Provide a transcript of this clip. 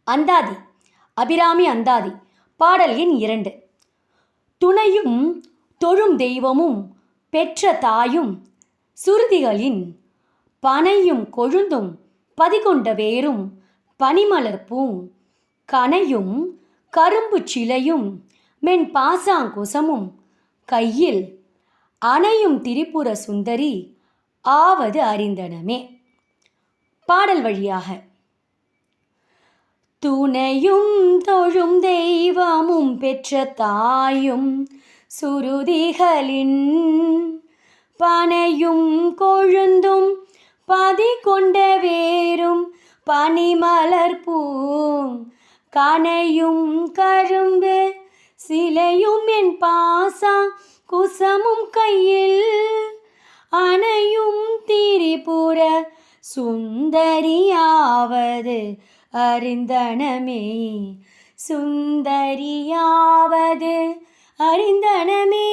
அந்தாதி அபிராமி அந்தாதி பாடல் எண் 2. துணையும் தொழும் தெய்வமும் பெற்ற தாயும் சுருதிகளின் பனையும் கொழுந்தும் பதிகொண்ட வேரும் பனிமலர் பூங் கனையும் கரும்பு சிலையும் மென் பாசாங்குசமும் கையில் அணையும் திரிபுர சுந்தரி ஆவது அறிந்தனமே. பாடல் வழியாக துணையும் தொழும் தெய்வமும் பெற்ற தாயும் சுருதிகளின் பனையும் கொழுந்தும் பதிகொண்ட வேரும் பனிமலர் பூங் கனையும் கரும்பு சிலையும் என் பாசா குசமும் கையில் அணையும் திரிபுர சுந்தரியாவது அறிந்தனமே. சுந்தரியாவது அறிந்தனமே.